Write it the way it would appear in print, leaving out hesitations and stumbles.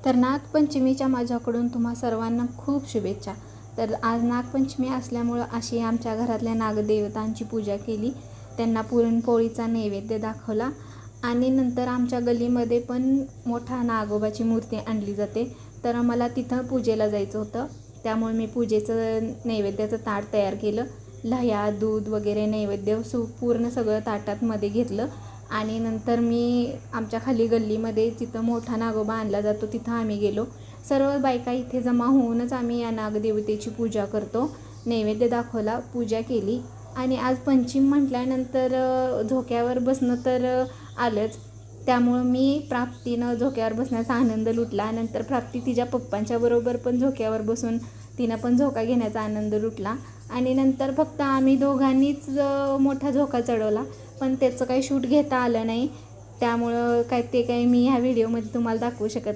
तर नागपंचमीच्या माझ्याकडून तुम्हा सर्वांना खूप शुभेच्छा। तर आज नागपंचमी असल्यामुळं अशी आमच्या घरातल्या नागदेवतांची पूजा केली, त्यांना पुरणपोळीचा नैवेद्य दाखवला आणि नंतर आमच्या गल्लीमध्ये पण मोठा नागोबाची मूर्ती आणली जाते। तर मला तिथं पूजेला जायचं होतं, त्यामुळे मी पूजेचं नैवेद्याचं ताट तयार केलं। लह्या, दूध वगैरे नैवेद्य पूर्ण सगळं ताटातमध्ये घेतलं आणि नंतर मी आमच्या खाली गल्लीमध्ये जिथं मोठा नागोबा आणला जातो तिथं आम्ही गेलो। सर्व बायका इथे जमा होऊनच आम्ही या नागदेवतेची पूजा करतो। नैवेद्य दाखवला, पूजा केली आणि आज पंचमी म्हटल्यानंतर झोक्यावर बसणं तर आलंच, त्यामुळं मी प्राप्तीनं झोक्यावर बसण्याचा आनंद लुटला। नंतर प्राप्ती तिच्या पप्पांच्या बरोबर पण झोक्यावर बसून तिनं पण झोका घेण्याचा आनंद लुटला आणि नंतर फक्त आम्ही दोघांनीच मोठा झोका चढवला, पण त्याचं काही शूट घेता आलं नाही, त्यामुळं काय ते काही मी ह्या व्हिडिओमध्ये तुम्हाला दाखवू शकत